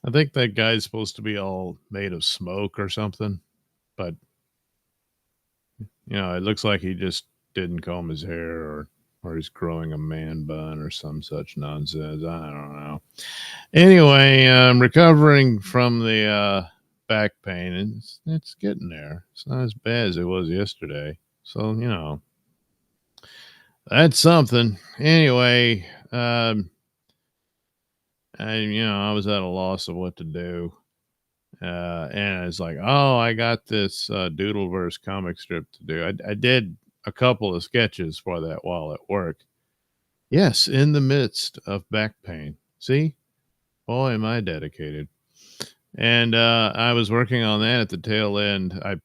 I think that guy's supposed to be all made of smoke or something, but it looks like he just didn't comb his hair or he's growing a man bun or some such nonsense. I don't know. Anyway, I'm recovering from the back pain, and it's getting there. It's not as bad as it was yesterday. So, that's something. Anyway, I was at a loss of what to do. And it's like, oh, I got this Doodleverse comic strip to do. I did a couple of sketches for that while at work. Yes, in the midst of back pain. See, boy, am I dedicated. And I was working on that at the tail end. I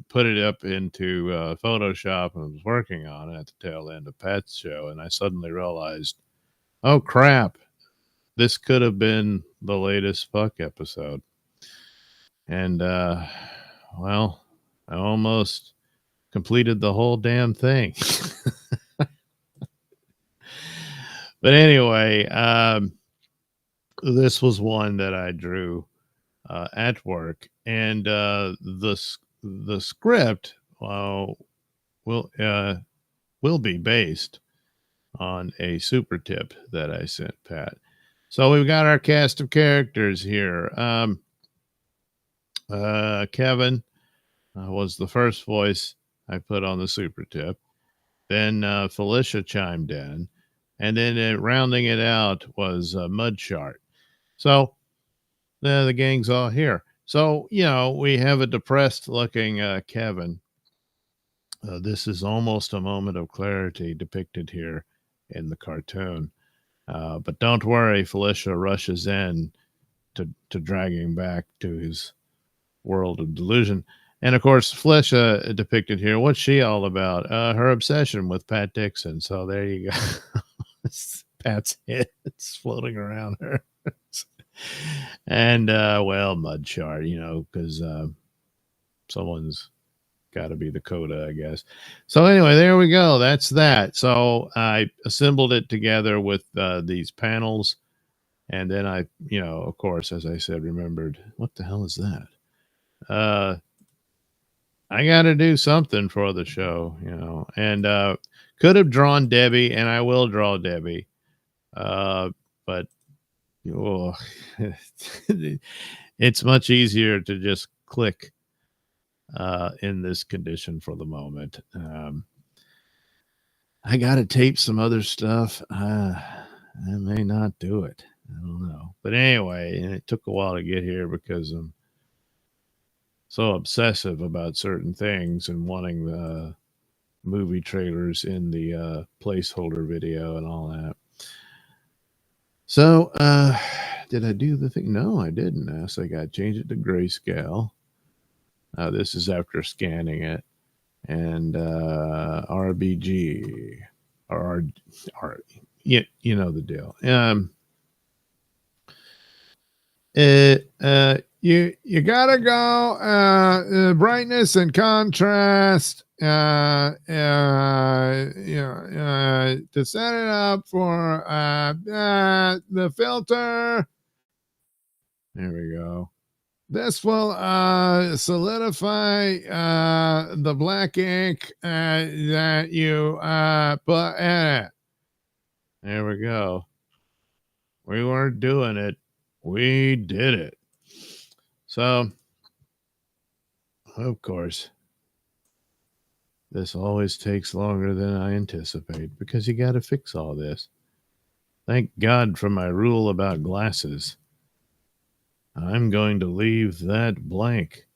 put it up into Photoshop and was working on it at the tail end of Pat's show. And I suddenly realized, oh, crap, this could have been the latest fuck episode. And, well, I almost completed the whole damn thing. But anyway, this was one that I drew at work, and the script will be based on a super tip that I sent Pat. So we've got our cast of characters here. Kevin was the first voice I put on the super tip. Then Felicia chimed in, and then rounding it out was Mudshart. So the gang's all here. So we have a depressed looking Kevin. This is almost a moment of clarity depicted here in the cartoon. But don't worry, Felicia rushes in to drag him back to his world of delusion. And of course, Felicia depicted here, what's she all about? Her obsession with Pat Dixon. So there you go. Pat's head is floating around her. And, well, Mudshart, because someone's got to be the coda, I guess. So anyway, there we go. That's that. So I assembled it together with these panels. And then I, of course, as I said, remembered, what the hell is that? I got to do something for the show, and could have drawn Debbie, and I will draw Debbie, but it's much easier to just click in this condition for the moment. I got to tape some other stuff. I may not do it. I don't know. But anyway, it took a while to get here because I'm so obsessive about certain things and wanting the movie trailers in the placeholder video and all that. So, did I do the thing? No, I didn't. So I got to change it to grayscale. This is after scanning it. And RBG. Or you know the deal. You gotta go brightness and contrast to set it up for the filter. There we go. This will solidify the black ink that you put in it. There we go. We weren't doing it. We did it. So, of course, this always takes longer than I anticipate because you got to fix all this. Thank God for my rule about glasses. I'm going to leave that blank.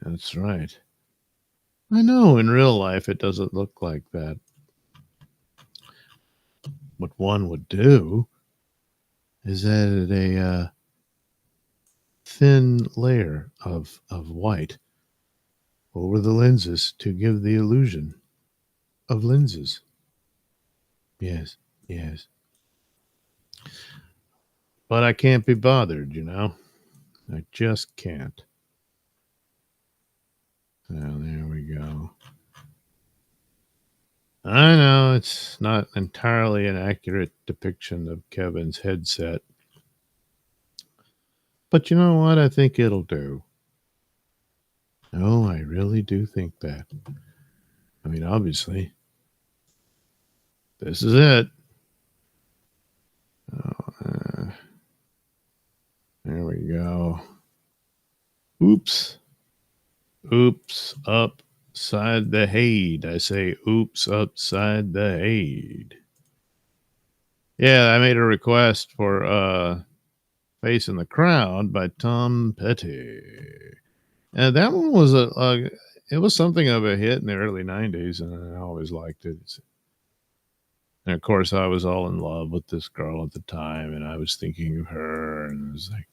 That's right. I know in real life it doesn't look like that. What one would do is add a thin layer of white over the lenses to give the illusion of lenses. Yes. But I can't be bothered, I just can't. So there we go. I know it's not entirely an accurate depiction of Kevin's headset. But you know what? I think it'll do. Oh, I really do think that. I mean, obviously, this is it. Oh, there we go. Oops. Oops upside the head. I say oops upside the head. Yeah, I made a request for Face in the Crowd by Tom Petty. And that one was it was something of a hit in the early 90s, and I always liked it. And of course, I was all in love with this girl at the time, and I was thinking of her, and it was like,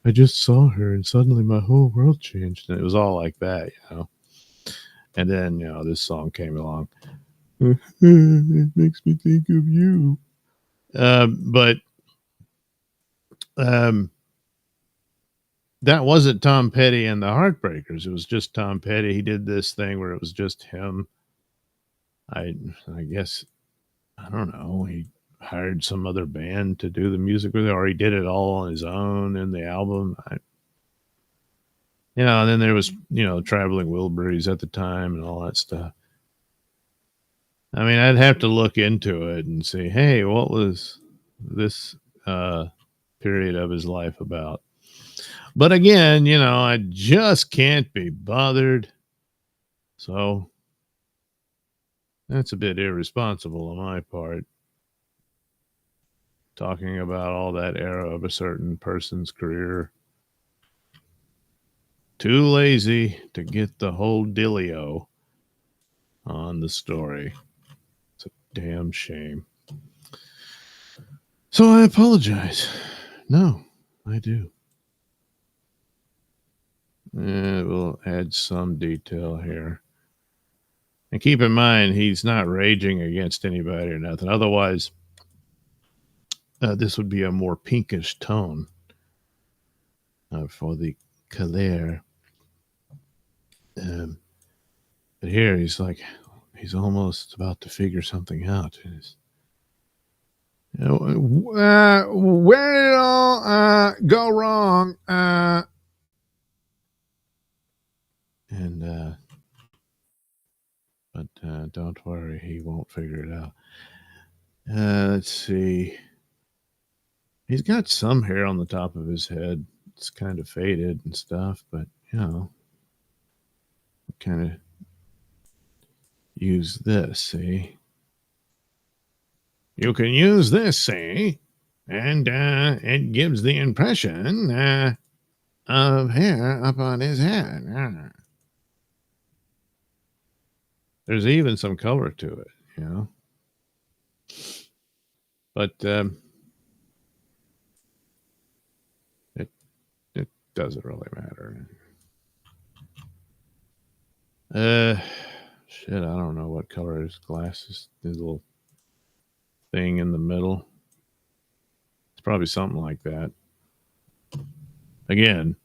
I just saw her, and suddenly my whole world changed. And it was all like that, you know. And then, this song came along. It makes me think of you. But um, that wasn't Tom Petty and the Heartbreakers. It was just Tom Petty. He did this thing where it was just him. I I guess I don't know. He hired some other band to do the music with it, or he did it all on his own in the album. And then there was Traveling Wilburys at the time and all that stuff. I mean, I'd have to look into it and see, hey, what was this uh, period of his life about? But again, I just can't be bothered. So that's a bit irresponsible on my part, talking about all that era of a certain person's career. Too lazy to get the whole dealio on the story. It's a damn shame. So I apologize. No, I do. We'll add some detail here. And keep in mind, he's not raging against anybody or nothing. Otherwise, this would be a more pinkish tone for the colère. But here he's like, he's almost about to figure something out. Where did it all go wrong? But don't worry, he won't figure it out. Let's see. He's got some hair on the top of his head. It's kind of faded and stuff, but kind of use this, see? You can use this, see? And it gives the impression of hair up on his head. There's even some color to it, But it doesn't really matter. Shit, I don't know what color his glasses, his little thing in the middle. It's probably something like that. Again,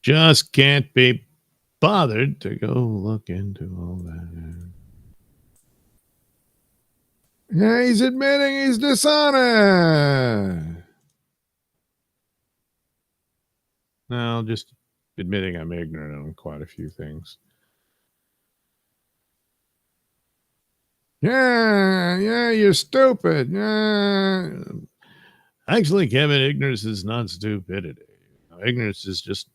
just can't be bothered to go look into all that. Yeah, he's admitting he's dishonest. No, just admitting I'm ignorant on quite a few things. Yeah, you're stupid. Yeah. Actually, Kevin, ignorance is not stupidity. Ignorance is just,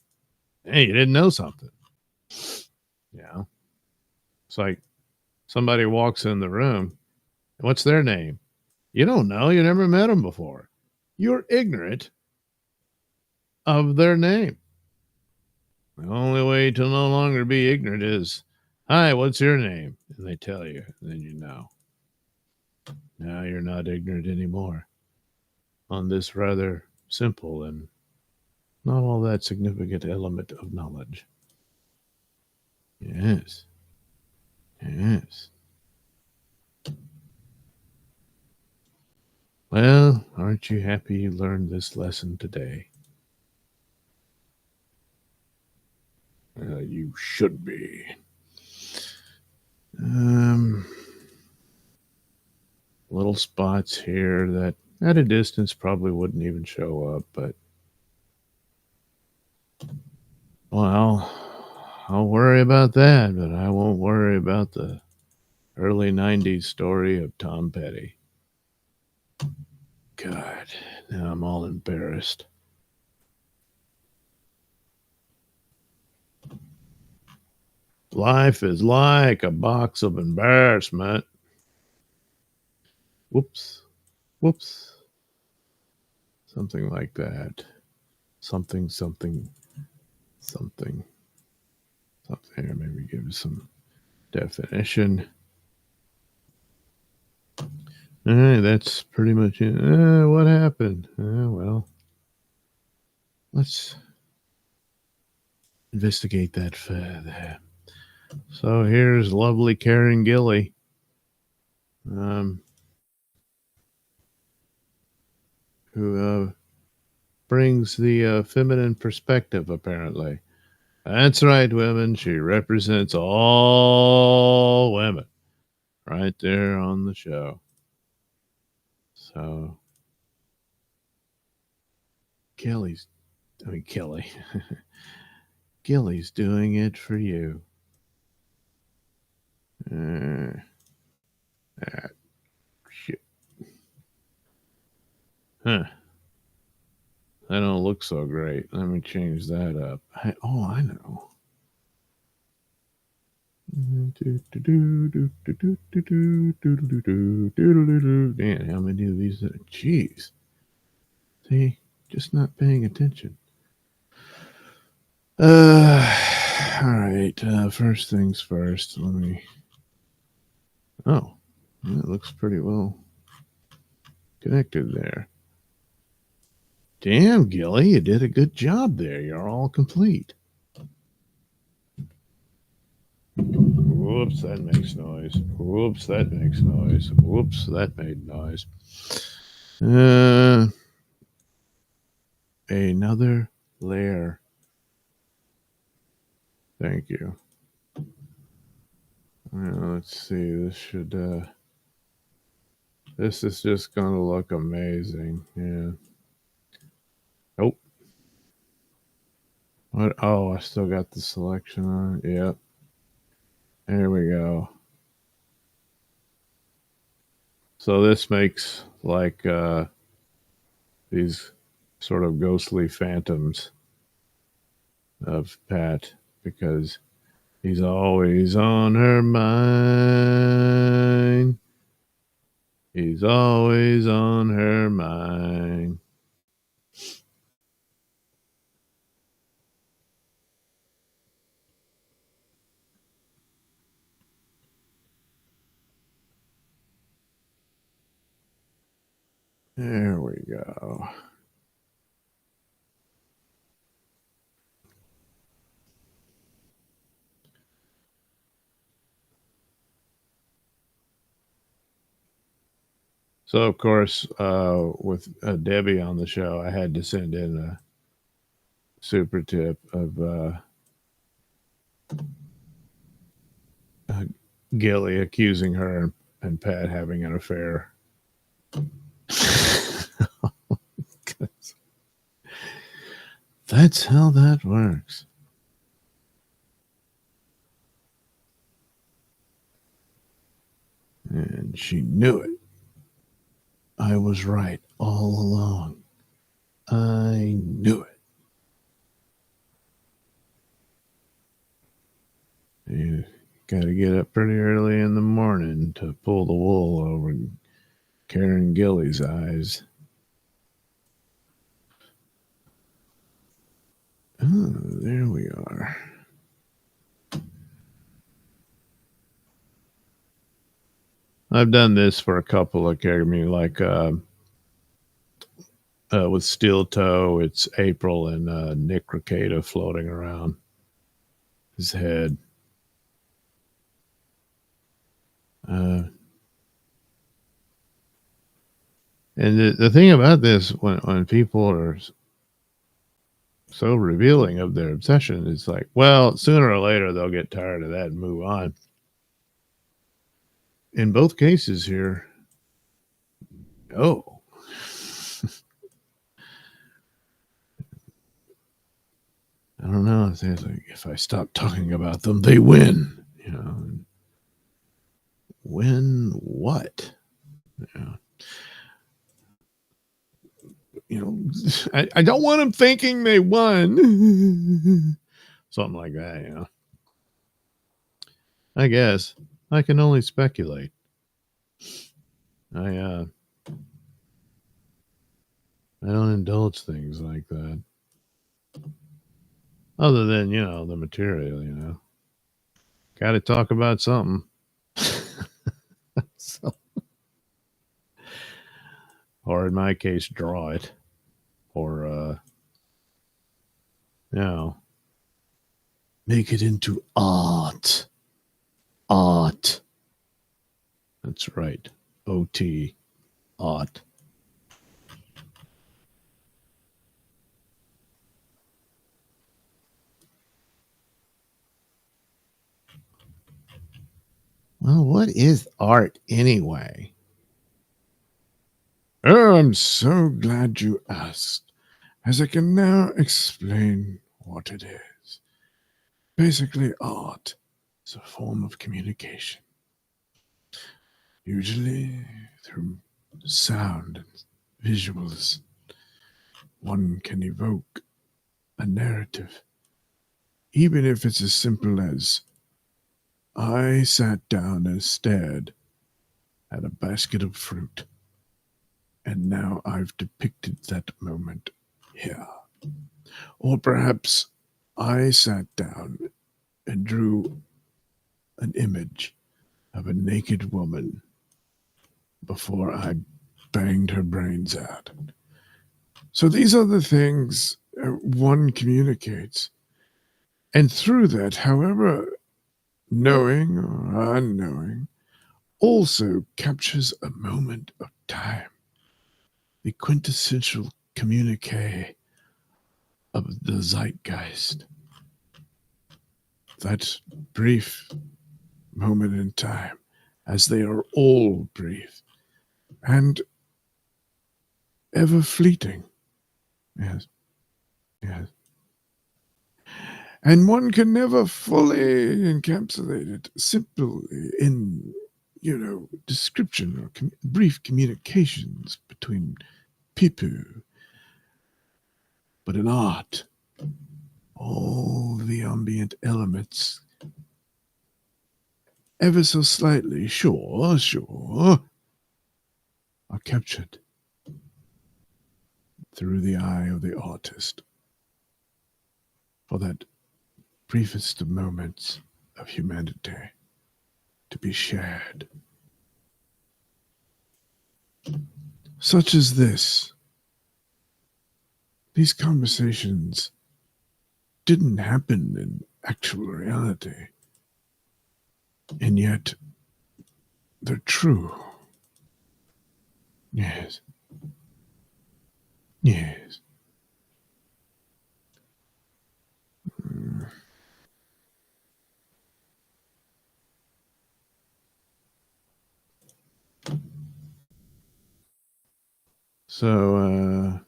hey, you didn't know something. Yeah. It's like somebody walks in the room. What's their name? You don't know. You never met them before. You're ignorant of their name. The only way to no longer be ignorant is, hi, what's your name? And they tell you, and then you know. Now you're not ignorant anymore on this rather simple and not all that significant element of knowledge. Yes. Yes. Well, aren't you happy you learned this lesson today? You should be. Little spots here that at a distance probably wouldn't even show up, but Well, I'll worry about that, but I won't worry about the early 90s story of Tom Petty. God, now I'm all embarrassed. Life is like a box of embarrassment. Whoops, whoops. Something like that. Something, something, something, something. Here, maybe give us some definition. All right, that's pretty much it. What happened? Well, let's investigate that further. So here's lovely Karen Gilly. Um, who brings the feminine perspective, apparently. That's right, women. She represents all women right there on the show. So, Kelly, Gilly's doing it for you. Ah, shit. Huh. That don't look so great. Let me change that up. I know. Man, how many of these? Jeez. See, just not paying attention. All right. First things first. Let me. Oh, that looks pretty well connected there. Damn, Gilly, you did a good job there. You're all complete. Whoops, that makes noise. Whoops, that makes noise. Whoops, that made noise. Another layer. Thank you. Let's see. This is just going to look amazing. Yeah. Oh. What? Oh, I still got the selection on. Yep. There we go. So this makes like these sort of ghostly phantoms of Pat because he's always on her mind. He's always on her mind. There we go. So, of course, with Debbie on the show, I had to send in a super tip of Gilly accusing her and Pat having an affair. That's how that works. And she knew it. I was right all along. I knew it. You got to get up pretty early in the morning to pull the wool over Karen Gilly's eyes. Oh, there we are. I've done this for a couple of characters, like with Steel Toe, it's April and Nick Rekieta floating around his head. Uh, and the thing about this, when people are so revealing of their obsession, it's like, well, sooner or later they'll get tired of that and move on. In both cases here, oh, I don't know if they like, if I stop talking about them, they win. You know, win what? Yeah. You know, I don't want them thinking they won. Something like that, you know. I guess I can only speculate. I I don't indulge things like that. Other than, you know, the material, you know. Got to talk about something. So, or in my case, draw it. Or, you know, make it into art. Art. That's right. OT. Art. Well, what is art anyway? Oh, I'm so glad you asked, as I can now explain what it is. Basically, art is a form of communication, usually through sound and visuals. One can evoke a narrative, even if it's as simple as I sat down and stared at a basket of fruit, and now I've depicted that moment here. Or perhaps I sat down and drew an image of a naked woman before I banged her brains out. So these are the things one communicates. And through that, however knowing or unknowing, also captures a moment of time, the quintessential communique of the zeitgeist. That brief moment in time, as they are all brief and ever fleeting. Yes, yes. And one can never fully encapsulate it simply in, you know, description or brief communications between people. But in art, all the ambient elements, ever so slightly, sure, are captured through the eye of the artist for that briefest of moments of humanity to be shared. Such as this. These conversations didn't happen in actual reality, and yet they're true. Yes. Yes. Mm. So,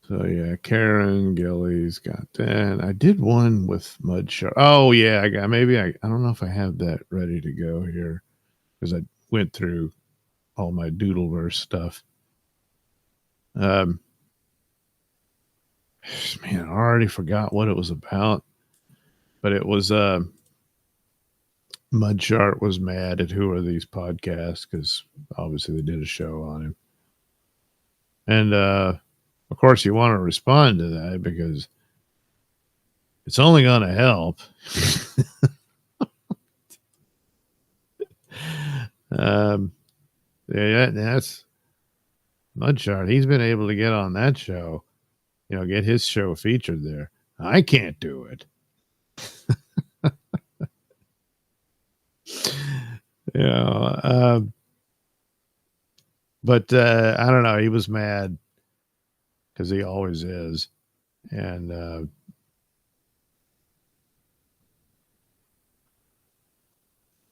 so yeah, Karen Gillies got that. I did one with Mud Shark. Oh yeah, I got maybe I don't know if I have that ready to go here because I went through all my Doodleverse stuff. Um, man, I already forgot what it was about, but it was Mudshark was mad at Who Are These Podcasts because obviously they did a show on him. And of course, you want to respond to that because it's only going to help. um, yeah, that's Mudshark. He's been able to get on that show, you know, get his show featured there. I can't do it. You know, but I don't know. He was mad because he always is. And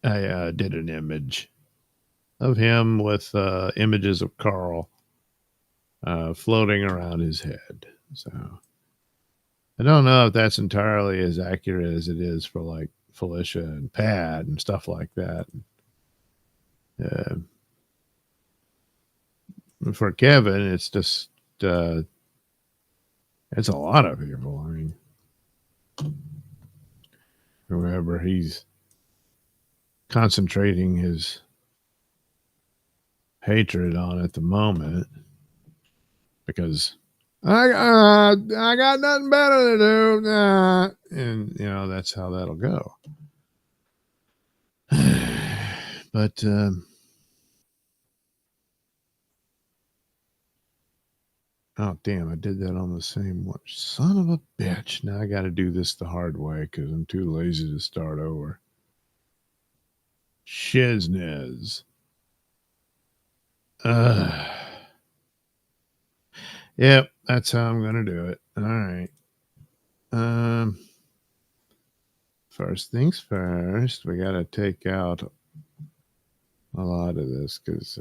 I did an image of him with images of Carl floating around his head. So I don't know if that's entirely as accurate as it is for like Felicia and Pat and stuff like that. Uh, for Kevin, it's just uh, it's a lot of people. I mean, whoever he's concentrating his hatred on at the moment, because I got nothing better to do, and that's how that'll go. But oh damn, I did that on the same one. Son of a bitch! Now I got to do this the hard way because I'm too lazy to start over. Shizness. Yep, that's how I'm gonna do it. All right. Um, First things first, we got to take out a lot of this because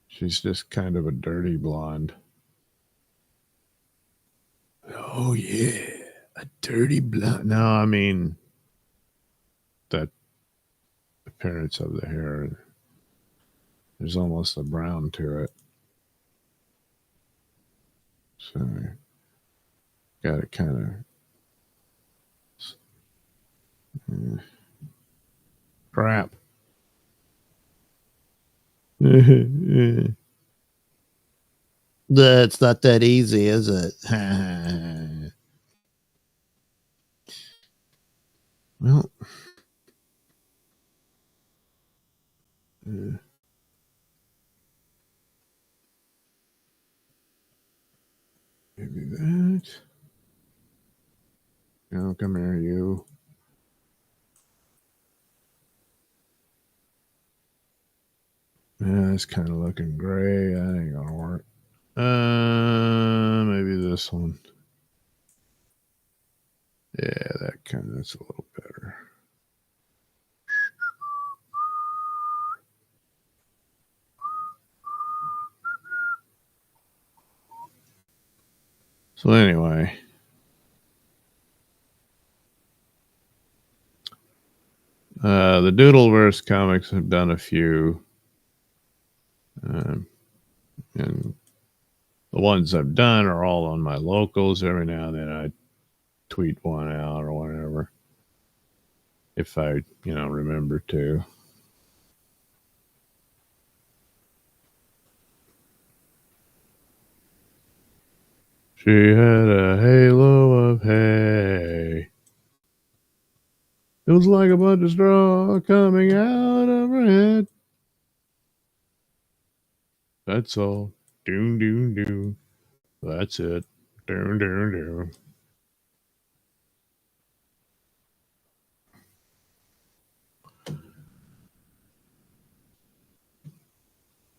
she's just kind of a dirty blonde. Oh yeah, a dirty blonde. No, I mean that appearance of the hair. There's almost a brown to it. So got to kind of crap. That's not that easy, is it? Well, maybe that. No, come here, you. Yeah, it's kind of looking gray. That ain't gonna work. Maybe this one. Yeah, that's a little better. So anyway, the Doodleverse comics have done a few, and the ones I've done are all on my locals. Every now and then I tweet one out or whatever, if I remember to. She had a halo of hay. It was like a bunch of straw coming out of her head. That's all. Doom, doom, doom. That's it. Doom, doom, doom.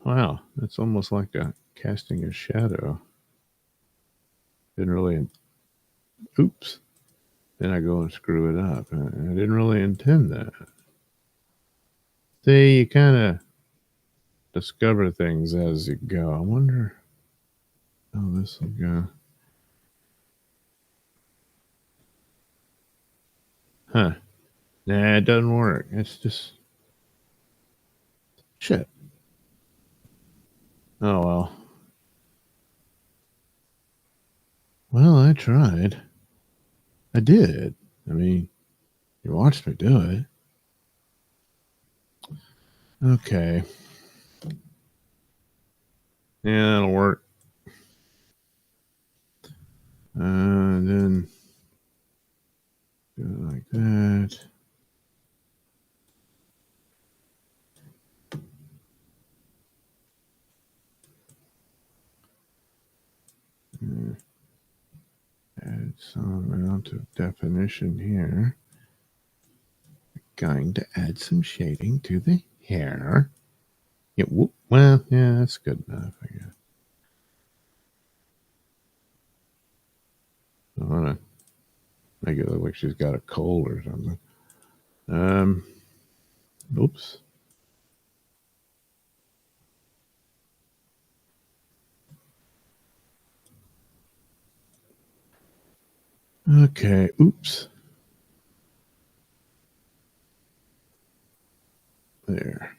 Wow, that's almost like casting a shadow. Didn't really. Oops. Then I go and screw it up. I didn't really intend that. See, you kind of discover things as you go. I wonder how this will go. Huh. Nah, it doesn't work. It's just shit. Oh well. Well, I tried. I did. I mean, you watched me do it. Okay. Yeah, that'll work. Then do it like that. Add some amount of definition here. Going to add some shading to the hair. Yeah, well, yeah, that's good enough, I guess. I want to make it look like she's got a cold or something. Oops. Okay, oops. There.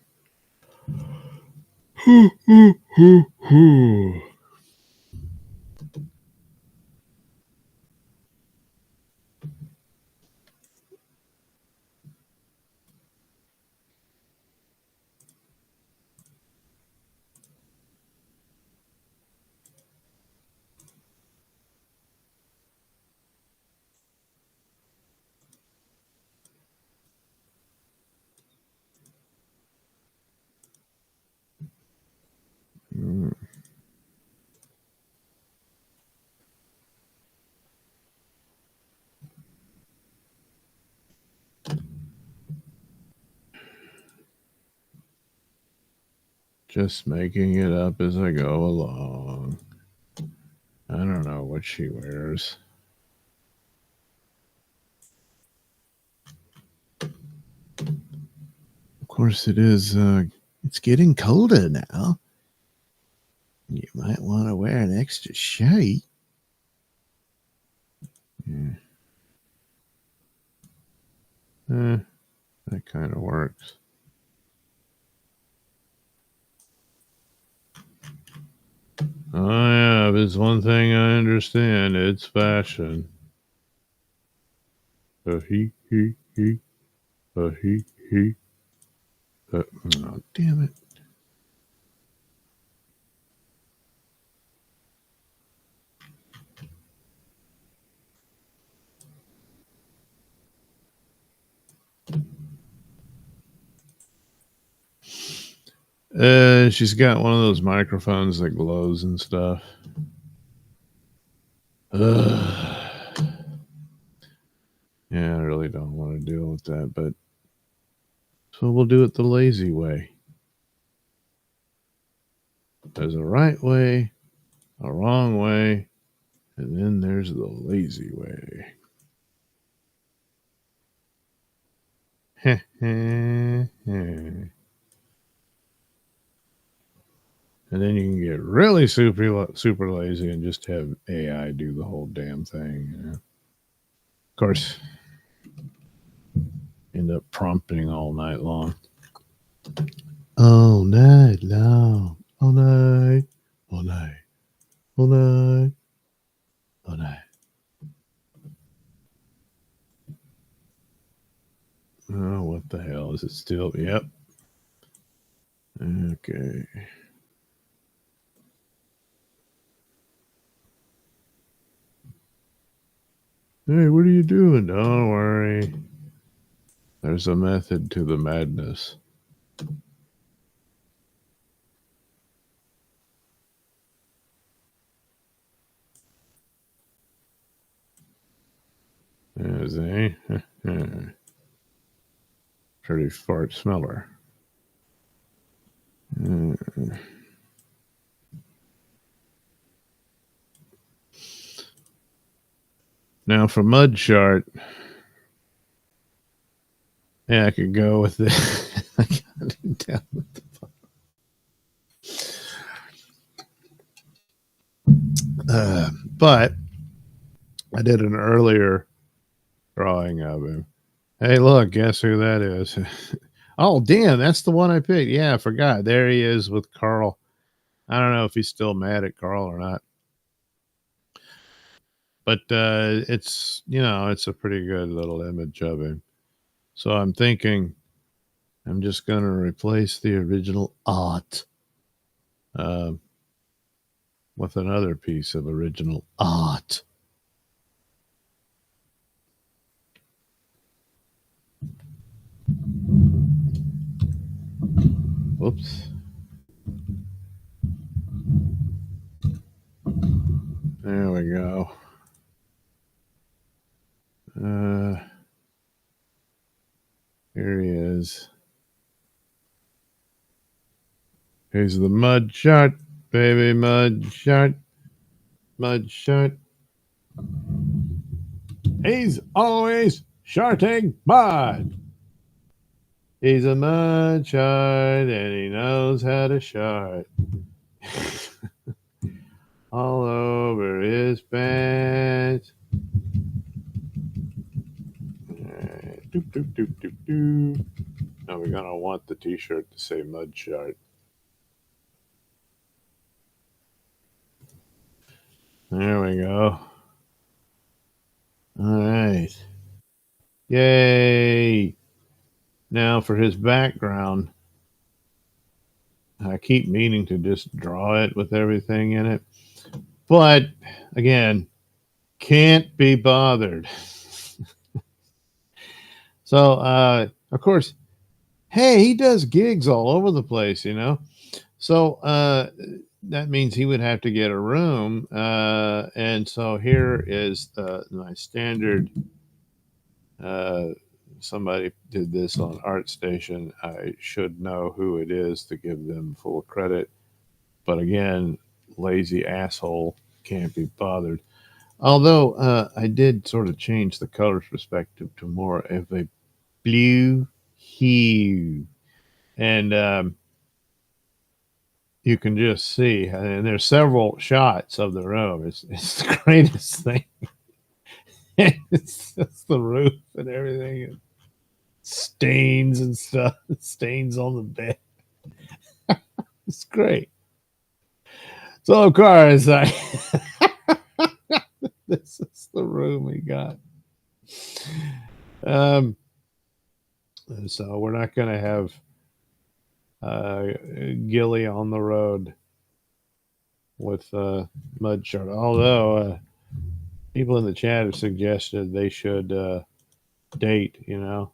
Just making it up as I go along. I don't know what she wears. Of course, it is. It's getting colder now. You might want to wear an extra shirt. Yeah. That kind of works. Oh, yeah, if it's one thing I understand, it's fashion. He, he. He. Oh, damn it. She's got one of those microphones that glows and stuff. Ugh. Yeah, I really don't want to deal with that, but so we'll do it the lazy way. There's a right way, a wrong way, and then there's the lazy way. And then you can get really super lazy and just have AI do the whole damn thing. You know? Of course, end up prompting all night long. All night long. All night. All night. All night. All night. Oh, what the hell? Is it still? Yep. Okay. Hey, what are you doing? Don't worry. There's a method to the madness. See? Pretty fart smeller. Now for mud chart, yeah, I could go with it. I got it down with the but I did an earlier drawing of him. Hey, look, guess who that is? Oh, damn, that's the one I picked. Yeah, I forgot. There he is with Carl. I don't know if he's still mad at Carl or not. But it's, it's a pretty good little image of him. So I'm thinking I'm just going to replace the original art uh, with another piece of original art. Whoops. There we go. Here he is. Here's the mud shot, baby, mud shot, mud shot. He's always sharting mud. He's a mud shot and he knows how to shart. All over his pants. Doop, doop, doop, doop, doop. Now we're gonna want the T-shirt to say Mud Chart. There we go. All right. Yay! Now for his background, I keep meaning to just draw it with everything in it, but again, can't be bothered. So, of course, hey, he does gigs all over the place, you know. So that means he would have to get a room, and so here is my standard. Uh, Somebody did this on ArtStation. I should know who it is to give them full credit, but again, lazy asshole can't be bothered. Although I did sort of change the colors perspective to more of a blue hue, and you can just see, and there's several shots of the room. It's the greatest thing. It's just the roof and everything, and stains and stuff, stains on the bed. It's great. So of course, this is the room we got. Um, so we're not going to have Gilly on the road with Mud Chart. Although people in the chat have suggested they should date, you know.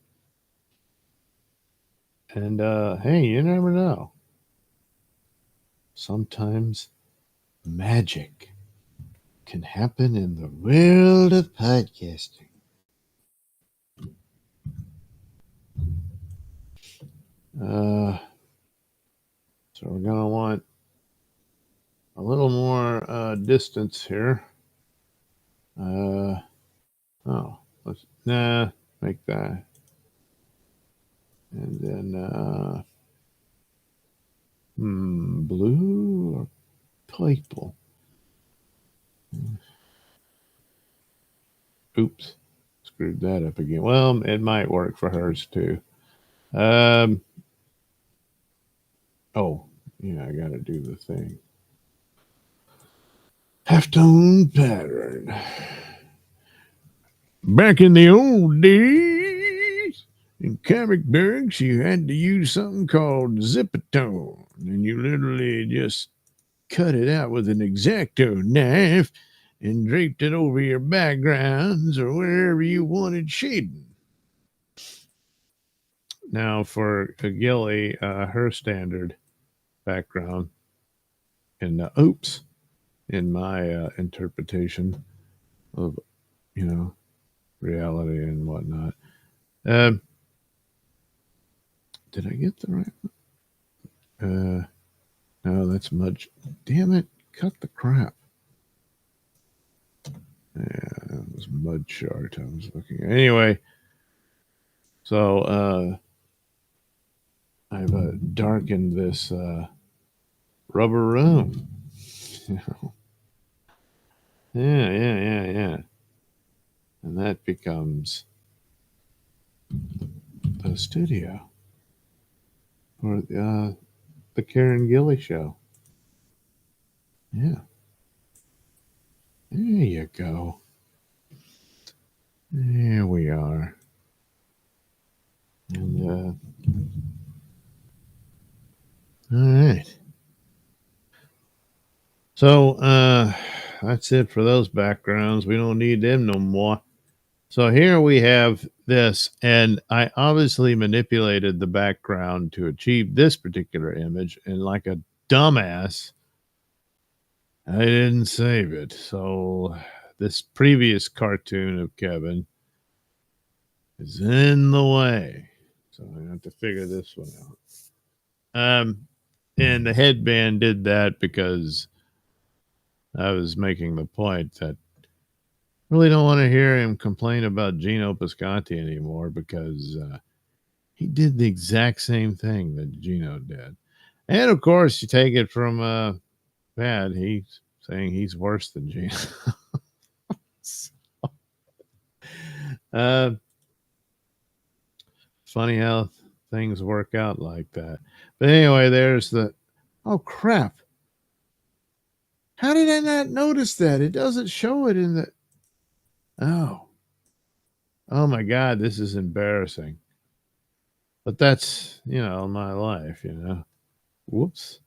And hey, you never know. Sometimes magic can happen in the world of podcasting. So we're going to want a little more distance here. Let's make that. And then blue or purple? Oops, screwed that up again. Well, it might work for hers too. Oh, yeah, I got to do the thing. Halftone pattern. Back in the old days, in comic books, you had to use something called zipatone, and you literally just cut it out with an X-Acto knife and draped it over your backgrounds or wherever you wanted shading. Now, for a Gilly, her standard background, and oops, in my interpretation of, you know, reality and whatnot. Did I get the right one? No, that's much. Damn it! Cut the crap. Yeah, that was Mud Chart I was looking at. Anyway, so I've darkened this rubber room. Yeah. And that becomes the studio for the Karen Gilly show. Yeah. There you go. There we are. And all right. So that's it for those backgrounds. We don't need them no more. So here we have this, and I obviously manipulated the background to achieve this particular image, and like a dumbass, I didn't save it. So this previous cartoon of Kevin is in the way. So I have to figure this one out. And the headband did that because I was making the point that I really don't want to hear him complain about Gino Pisconti anymore because he did the exact same thing that Gino did. And of course, you take it from Pat, he's saying he's worse than Gino. So, funny how things work out like that. But anyway, there's the oh crap. How did I not notice that? It doesn't show it in the oh. Oh my god, this is embarrassing. But that's, my life, Whoops.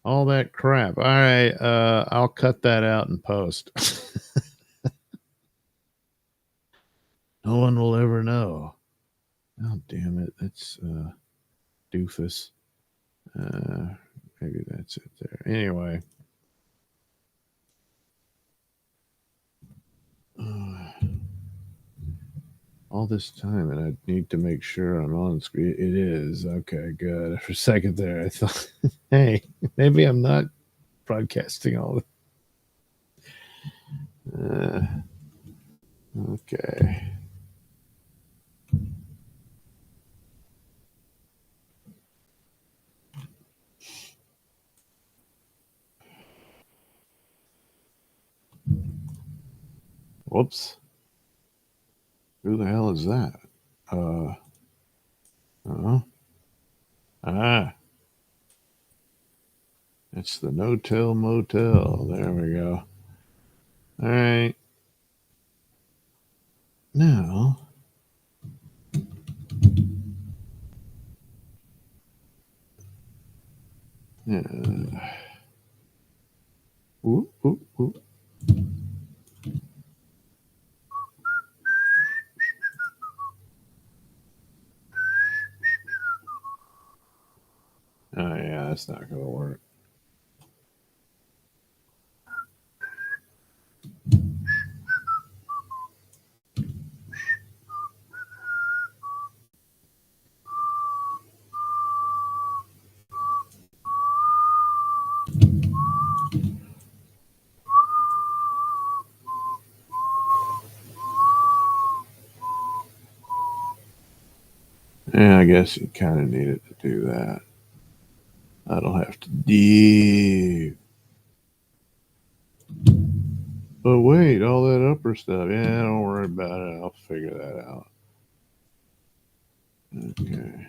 All that crap. All right, I'll cut that out in post. No one will ever know. Oh damn it. That's doofus. Uh maybe that's it there. Anyway. All this time and I need to make sure I'm on screen. It is. Okay, good. For a second there I thought, hey, maybe I'm not broadcasting all the okay. Whoops. Who the hell is that? Uh Ah, it's the No-Till Motel. There we go. All right. Now, ooh, ooh, ooh. Oh yeah, that's not gonna work. Yeah, I guess you kind of needed to do that. I don't have to deep. But wait, all that upper stuff. Yeah, don't worry about it. I'll figure that out. Okay.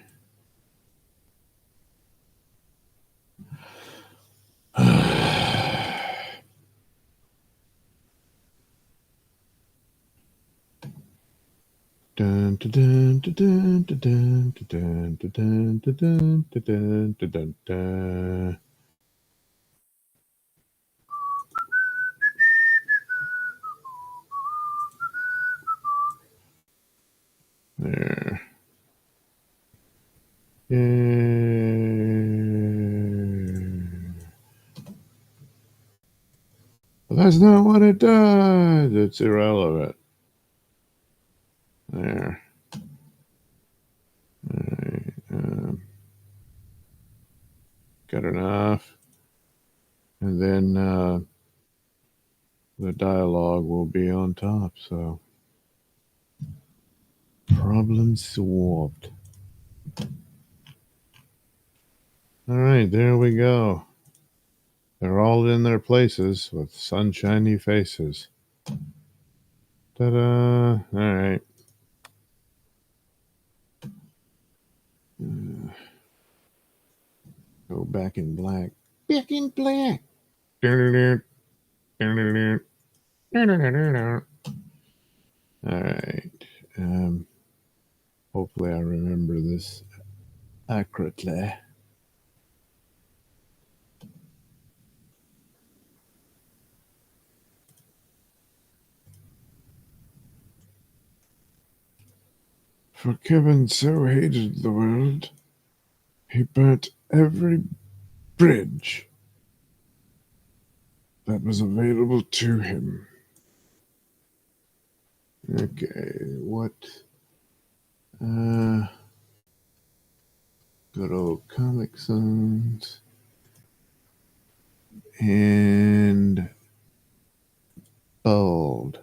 Dun, dun, dun, dun, dun, dun, dun, dun, dun, dun, dun, dun, dun, dun, dun. There. Yay. But that's not what it does. It's irrelevant. There. All right. Got enough. And then the dialogue will be on top. So, problem solved. All right, there we go. They're all in their places with sunshiny faces. Ta-da! All right. Go back in black. Back in black. All right. Hopefully I remember this accurately. For Kevin so hated the world, he burnt every bridge that was available to him. Okay, what? Good old Comic Sans. And bold.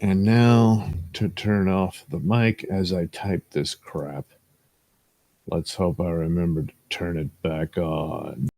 And now to turn off the mic as I type this crap. Let's hope I remember to turn it back on.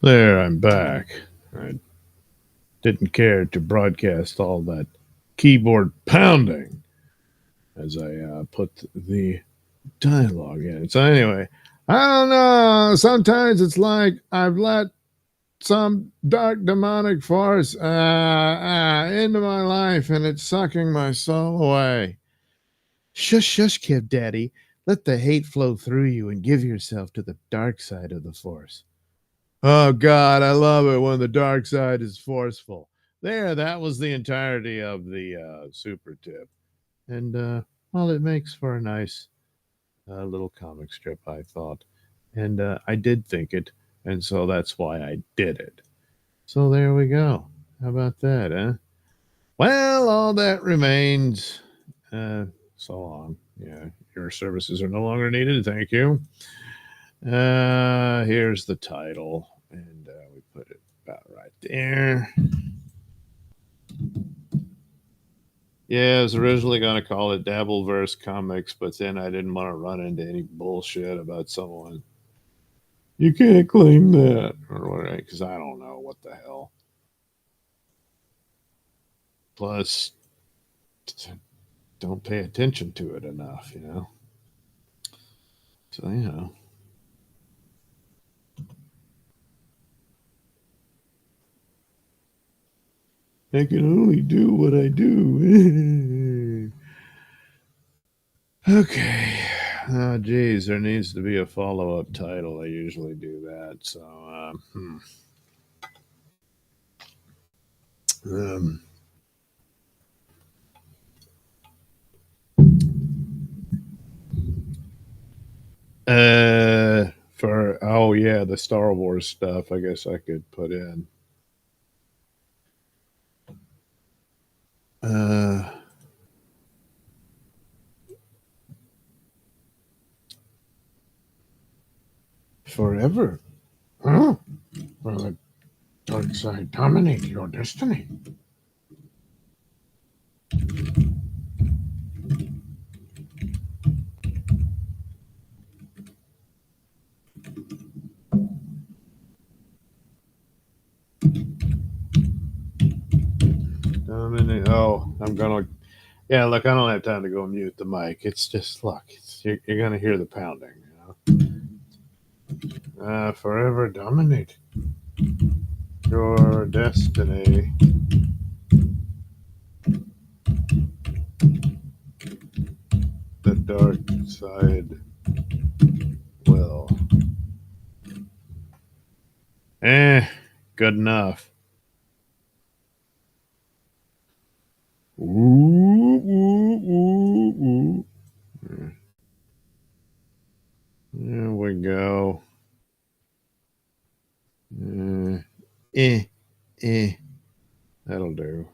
There, I'm back. I didn't care to broadcast all that keyboard pounding as I put the dialogue in. So, anyway, I don't know. Sometimes it's like I've let some dark demonic force into my life and it's sucking my soul away. Shush, shush, kid daddy. Let the hate flow through you and give yourself to the dark side of the force. Oh God, I love it when the dark side is forceful. There, that was the entirety of the super tip, and well, it makes for a nice little comic strip, I thought, and I did think it, and so that's why I did it. So there we go. How about that, huh? Well, all that remains. Uh, so long. Yeah, your services are no longer needed. Thank you. Here's the title, and we put it about right there. Yeah, I was originally going to call it Dabbleverse Comics, but then I didn't want to run into any bullshit about someone. You can't claim that, or what? Because I don't know what the hell. Plus, don't pay attention to it enough, you know. So I can only do what I do. Okay. Oh, geez, there needs to be a follow up title. I usually do that. So, um, for, oh, yeah, the Star Wars stuff, I guess I could put in. Uh, Forever. Huh? Will the dark side dominate your destiny? Dominate. Oh, I'm going to. Yeah, look, I don't have time to go mute the mic. It's just, look, you're going to hear the pounding, forever dominate your destiny. The dark side will. Good enough. Ooh, ooh, ooh, ooh. There we go. Uh, eh, eh. That'll do.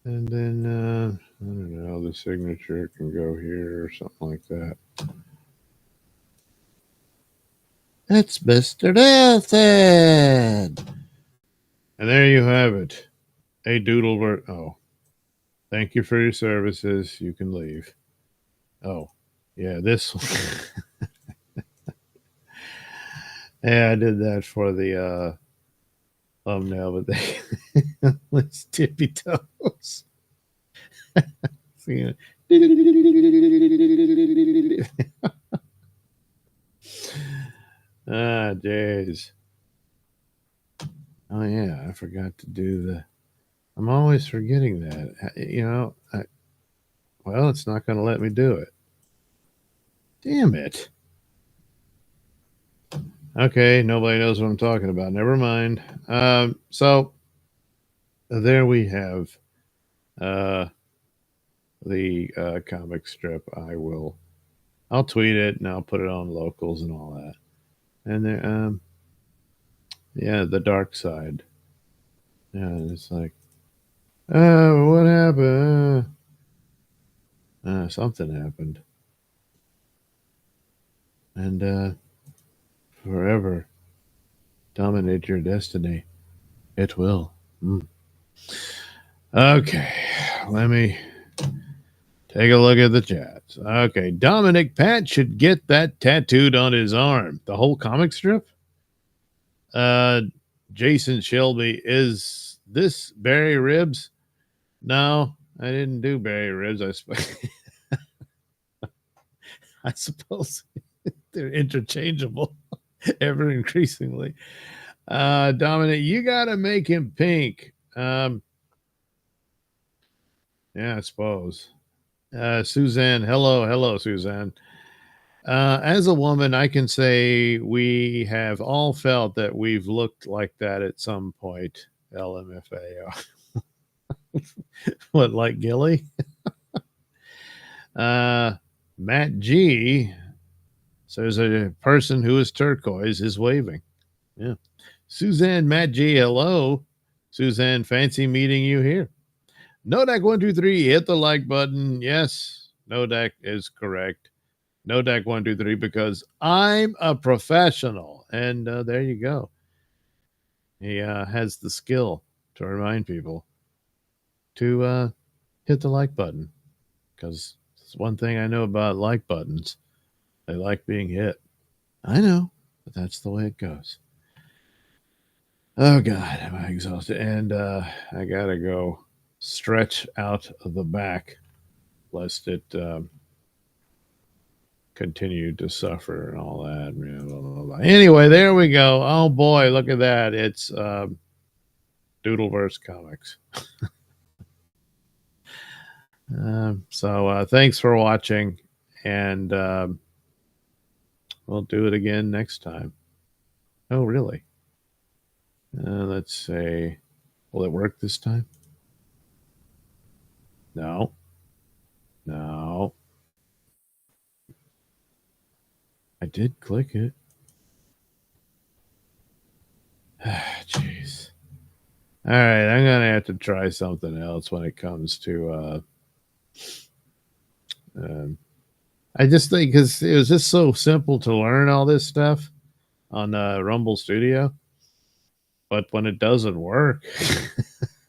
And then, I don't know, the signature can go here or something like that. It's Mr. Nelson. And there you have it. A Doodleverse. Oh, thank you for your services. You can leave. Oh, yeah, this one. Yeah, I did that for the thumbnail, but they let's tippy toes. See, ah, jeez. Oh yeah, I forgot to do the. I'm always forgetting that. You know, well, it's not going to let me do it. Damn it. Okay, nobody knows what I'm talking about. Never mind. So there we have uh, the comic strip. I'll tweet it and I'll put it on locals and all that. And there, yeah, the dark side. Yeah, it's like, oh, what happened? Something happened, and forever dominate your destiny. It will. Mm. Okay, let me Take a look at the chats. Okay, Dominic Pat should get that tattooed on his arm. The whole comic strip? Uh, Jason Shelby, is this Barry Ribs? No, I didn't do Barry Ribs. I suppose they're interchangeable ever increasingly. Dominic, you got to make him pink. Yeah, I suppose. Suzanne, hello, Suzanne. As a woman, I can say we have all felt that we've looked like that at some point. LMFAO. What, like Gilly? Matt G says a person who is turquoise is waving. Yeah. Suzanne, Matt G, hello. Suzanne, fancy meeting you here. Nodak123, hit the like button. Yes, Nodak is correct. Nodak123, because I'm a professional. And there you go. He has the skill to remind people to hit the like button, because it's one thing I know about like buttons. They like being hit. I know, but that's the way it goes. Oh, God, am I exhausted. And I got to go stretch out of the back lest it continue to suffer and all that. Blah, blah, blah. Anyway, there we go. Oh, boy, look at that. It's Doodleverse Comics. So thanks for watching, and we'll do it again next time. Oh, really? Let's say, will it work this time? No. I did click it. Jeez. All right, I'm going to have to try something else when it comes to I just think because it was just so simple to learn all this stuff on Rumble Studio, but when it doesn't work,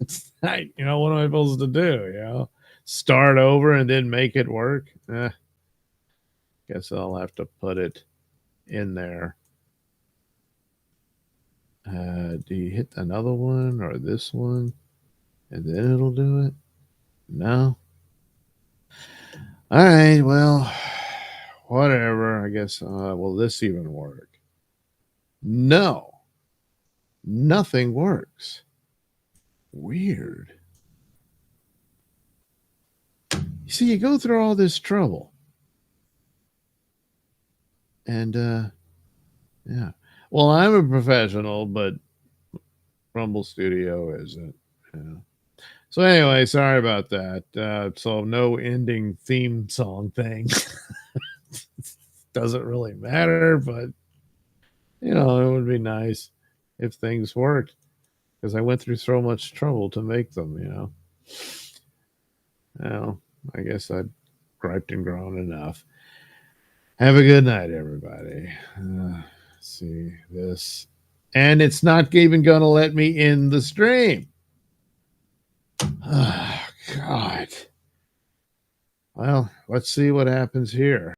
it's not, what am I supposed to do? Start over and then make it work? Guess I'll have to put it in there. Do you hit another one or this one and then it'll do it? No. All right, well, whatever. I guess, will this even work? No. Nothing works. Weird. You see, you go through all this trouble. And, yeah. Well, I'm a professional, but Rumble Studio isn't. Yeah. So anyway, sorry about that. So no ending theme song thing. Doesn't really matter, but it would be nice if things worked, because I went through so much trouble to make them. Well, I guess I've griped and groaned enough. Have a good night, everybody. See this, and it's not even going to let me in the stream. Oh, God. Well, let's see what happens here.